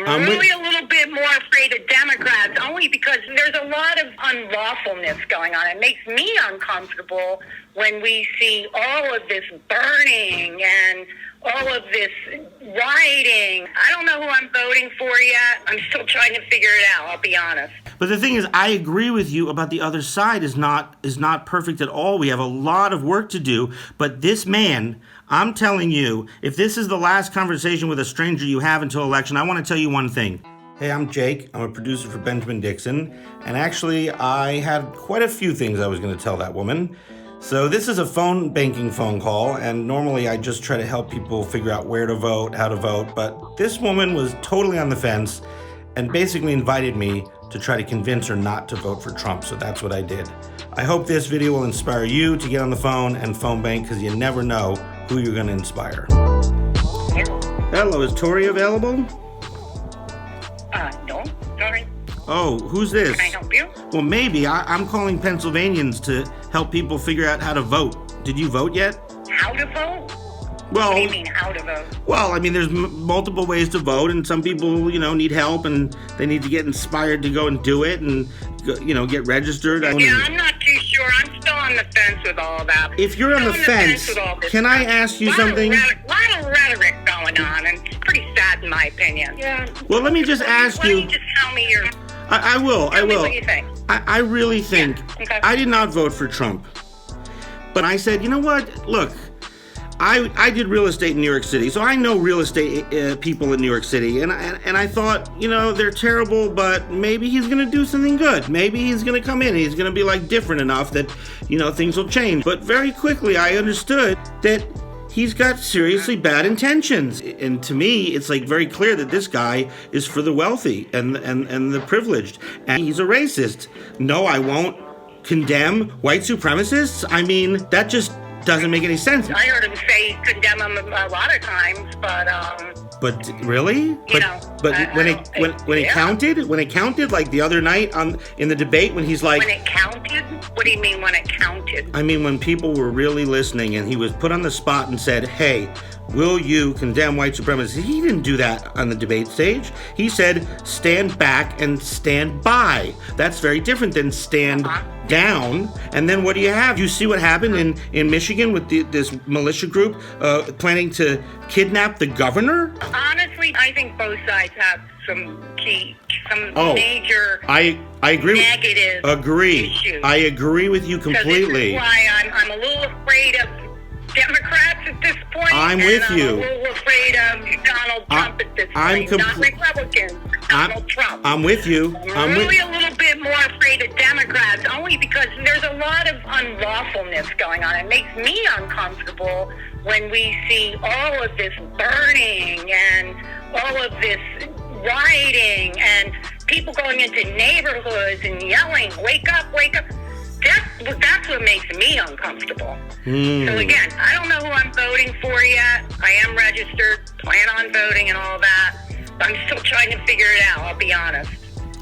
really a little bit more afraid of Democrats, only because there's a lot of unlawfulness going on. It makes me uncomfortable when we see all of this burning and all of this rioting. I don't know who I'm voting for yet. I'm still trying to figure it out, I'll be honest. But the thing is, I agree with you about the other side is not perfect at all. We have a lot of work to do. But this man, I'm telling you, if this is the last conversation with a stranger you have until election, I want to tell you one thing. Hey, I'm Jake. I'm a producer for Benjamin Dixon. And actually, I had quite a few things I was going to tell that woman. So this is a phone banking phone call, and normally I just try to help people figure out where to vote, how to vote, but this woman was totally on the fence and basically invited me to try to convince her not to vote for Trump, so that's what I did. I hope this video will inspire you to get on the phone and phone bank, because you never know who you're going to inspire. Hello, is Tori available? No, sorry. Oh, who's this? Can I help you? Well, maybe. I'm calling Pennsylvanians to help people figure out how to vote. Did you vote yet? How to vote? Well, What do you mean, how to vote? Well, I mean, there's multiple ways to vote, and some people, need help, and they need to get inspired to go and do it, and, get registered. Yeah, I'm not too sure. I'm still on the fence with all that. If you're on the fence, can I ask you something? A lot of rhetoric going on, and it's pretty sad in my opinion. Yeah. Well, let me just ask you. Why don't you just tell me your... I will. Tell me what you think. I really think. Yeah, okay. I did not vote for Trump. But I said, you know what? Look, I did real estate in New York City, so I know real estate people in New York City. And I thought, they're terrible, but maybe he's going to do something good. Maybe he's going to come in and he's going to be different enough that, things will change. But very quickly I understood that he's got seriously bad intentions. And to me, it's very clear that this guy is for the wealthy and the privileged. And he's a racist. No, I won't condemn white supremacists. I mean, that just doesn't make any sense. I heard him say condemn him a lot of times, But really? But when it counted, like the other night in the debate when he's like... When it counted? What do you mean when it counted? I mean, when people were really listening and he was put on the spot and said, hey, will you condemn white supremacy? He didn't do that on the debate stage. He said, stand back and stand by. That's very different than stand down. And then what do you have? You see what happened in Michigan with this militia group planning to kidnap the governor? Honestly, I think both sides have some major I agree. Negative issues. I agree with you completely. This is why I'm a little afraid of Democrats at this point. I'm with you. I'm a little afraid of Donald Trump at this point. Not Republicans, Donald Trump. I'm with you. I'm really a little bit more afraid of Democrats, only because there's a lot of unlawfulness going on. It makes me uncomfortable when we see all of this burning and all of this rioting and people going into neighborhoods and yelling, wake up, wake up. That's what makes me uncomfortable. So again, I don't know who I'm voting for yet. I am registered, plan on voting and all that. But I'm still trying to figure it out, I'll be honest.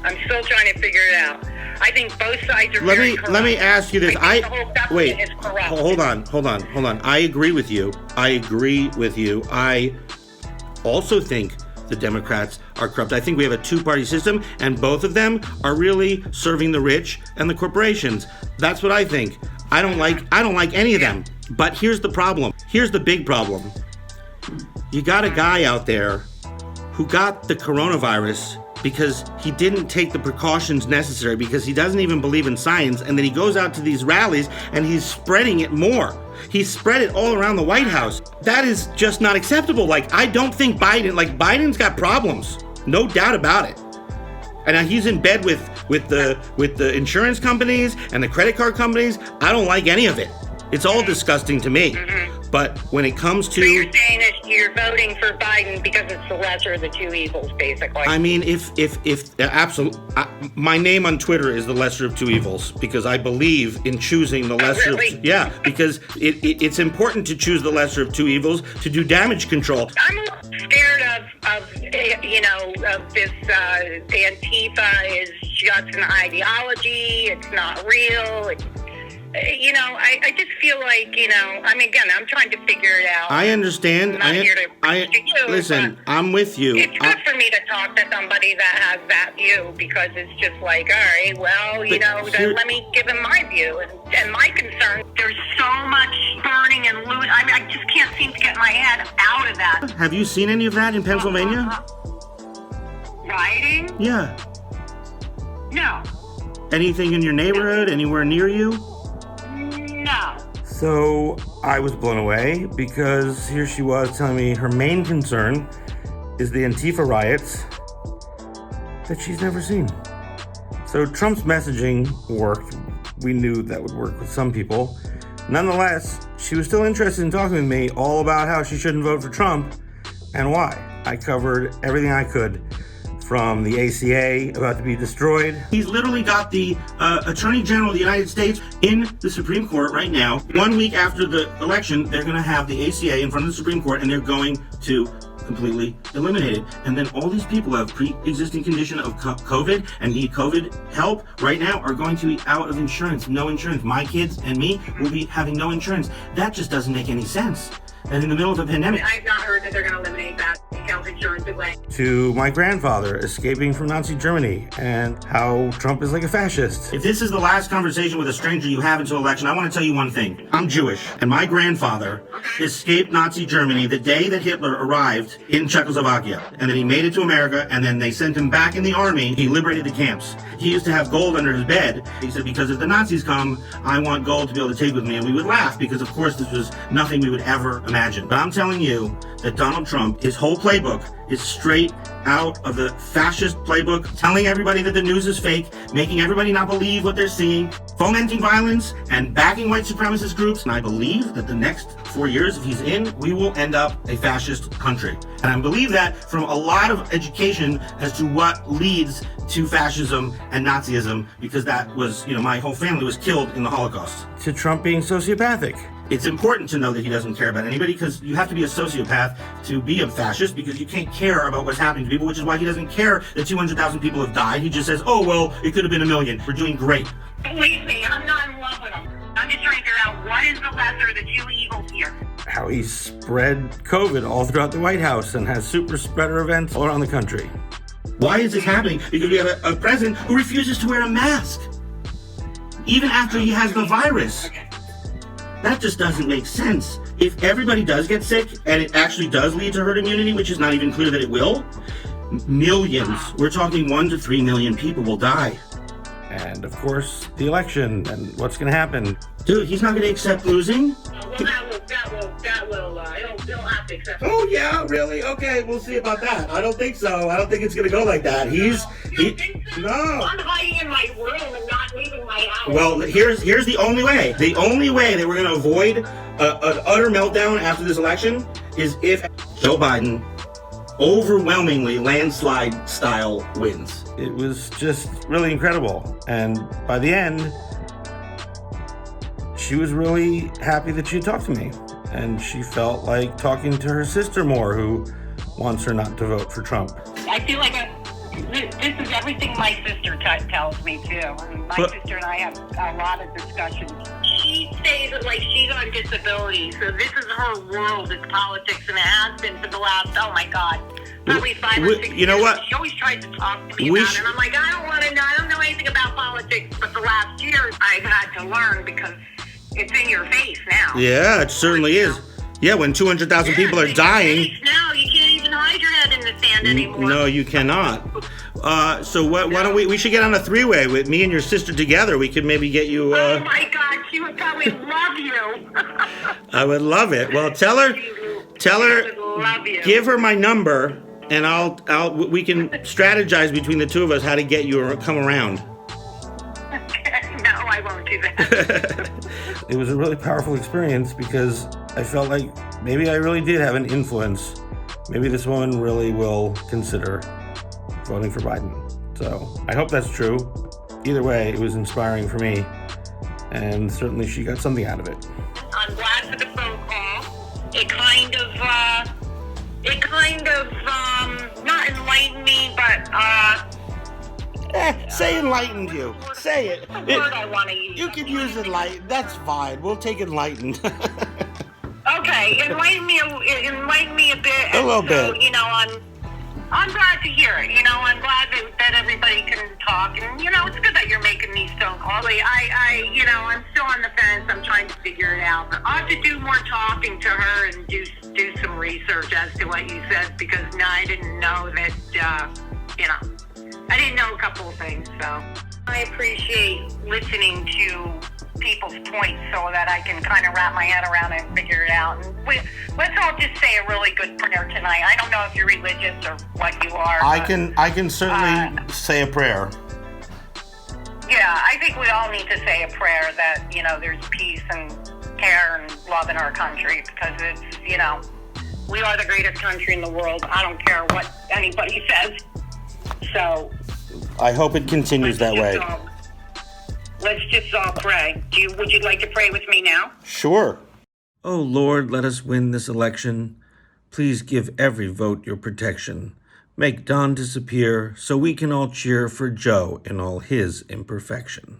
I'm still trying to figure it out. I think both sides are very corrupt. Let me ask you this. I think the whole government is corrupt. Hold on. I agree with you. I also think the Democrats are corrupt. I think we have a two-party system, and both of them are really serving the rich and the corporations. That's what I think. I don't like any of them. But here's the problem. Here's the big problem. You got a guy out there who got the coronavirus because he didn't take the precautions necessary, because he doesn't even believe in science, and then he goes out to these rallies and he's spreading it more. He spread it all around the White House. That is just not acceptable. I don't think Biden's got problems. No doubt about it. And he's in bed with the insurance companies and the credit card companies. I don't like any of it. It's all disgusting to me. But when it comes to... So you're saying that you're voting for Biden because it's the lesser of the two evils, basically. I mean, if absolutely... my name on Twitter is the lesser of two evils, because I believe in choosing the lesser... Oh, really? Yeah, because it's important to choose the lesser of two evils to do damage control. I'm a little scared of this Antifa is just an ideology. It's not real. I just feel like, I'm trying to figure it out. I understand. I'm not here to preach to you, listen, I'm with you. It's good for me me to talk to somebody that has that view, because it's just like, all right, well, then let me give him my view and my concern. There's so much burning and looting. I mean, I just can't seem to get my head out of that. Have you seen any of that in Pennsylvania? Rioting? Yeah. No. Anything in your neighborhood, anywhere near you? No. So I was blown away because here she was telling me her main concern is the Antifa riots that she's never seen. So Trump's messaging worked. We knew that would work with some people. Nonetheless, she was still interested in talking with me all about how she shouldn't vote for Trump and why. I covered everything I could, from the ACA about to be destroyed. He's literally got the Attorney General of the United States in the Supreme Court right now. 1 week after the election, they're going to have the ACA in front of the Supreme Court, and they're going to completely eliminate it. And then all these people who have pre-existing condition of COVID and need COVID help right now are going to be out of insurance, no insurance. My kids and me will be having no insurance. That just doesn't make any sense. And in the middle of a pandemic, I've not heard that they're going to eliminate that health insurance away. To my grandfather escaping from Nazi Germany and how Trump is like a fascist. If this is the last conversation with a stranger you have until election, I want to tell you one thing. I'm Jewish, and my grandfather escaped Nazi Germany the day that Hitler arrived in Czechoslovakia. And then he made it to America, and then they sent him back in the army. He liberated the camps. He used to have gold under his bed. He said, because if the Nazis come, I want gold to be able to take with me. And we would laugh because, of course, this was nothing we would ever imagine. But I'm telling you that Donald Trump, his whole playbook is straight out of the fascist playbook, telling everybody that the news is fake, making everybody not believe what they're seeing, fomenting violence, and backing white supremacist groups. And I believe that the next 4 years, if he's in, we will end up a fascist country. And I believe that from a lot of education as to what leads to fascism and Nazism, because that was, my whole family was killed in the Holocaust. To Trump being sociopathic. It's important to know that he doesn't care about anybody, because you have to be a sociopath to be a fascist, because you can't care about what's happening to people, which is why he doesn't care that 200,000 people have died. He just says, oh, well, it could have been 1 million. We're doing great. Believe me, I'm not in love with him. I'm just trying to figure out what is the lesser of the two evils here. How he spread COVID all throughout the White House and has super spreader events all around the country. Why is this happening? Because we have a president who refuses to wear a mask, even after he has the virus. Okay. That just doesn't make sense. If everybody does get sick and it actually does lead to herd immunity, which is not even clear that it will, millions, we're talking 1 to 3 million people will die. And of course, the election and what's going to happen. Dude, he's not going to accept losing? He'll have to accept. Oh yeah, really? Okay, we'll see about that. I don't think so. I don't think it's going to go like that. No. I'm hiding in my room and not leaving my house. Well, here's the only way. The only way that we're going to avoid an utter meltdown after this election is if Joe Biden overwhelmingly landslide style wins. It was just really incredible. And by the end, she was really happy that she talked to me. And she felt like talking to her sister more, who wants her not to vote for Trump. I feel like this is everything my sister tells me too. I mean, my sister and I have a lot of discussions. She says that like she's on disability, so this is her world, is politics, and it has been for the last, oh my God, probably 5 or 6 years. You know what? She always tries to talk to me about it, and I'm like, I don't want to know. I don't know anything about politics, but the last year I've had to learn because it's in your face now. Yeah, it certainly is. Yeah, when 200,000 people are dying. Now you can't even hide your head in the sand anymore. No, you cannot. So why don't we should get on a 3-way with me and your sister together. We could maybe get you. Oh my God, she would probably love you. I would love it. Well, tell her, love you. give her my number, and we can strategize between the two of us how to get you or come around. No, I won't do that. It was a really powerful experience because I felt like maybe I really did have an influence. Maybe this woman really will consider voting for Biden. So I hope that's true. Either way, it was inspiring for me, and certainly she got something out of it. I'm glad for the phone call. It kind of not enlightened me, but say enlightened you. Say it. Word I want to use. You can use enlightened. That's fine. We'll take enlightened. Okay, enlighten me a bit. A little bit. You know, I'm glad to hear it. I'm glad that everybody can talk, and it's good that you're making these phone calls. I'm still on the fence. I'm trying to figure it out, but I have to do more talking to her and do some research as to what you said, because I didn't know that. I didn't know a couple of things, so I appreciate listening to people's points so that I can kind of wrap my head around it and figure it out. And let's all just say a really good prayer tonight. I don't know if you're religious or what you are. I can certainly say a prayer. Yeah, I think we all need to say a prayer that, there's peace and care and love in our country, because it's, we are the greatest country in the world. I don't care what anybody says. So I hope it continues that way. Let's just all pray. Would you like to pray with me now? Sure. Oh Lord, let us win this election. Please give every vote your protection. Make Don disappear so we can all cheer for Joe in all his imperfection.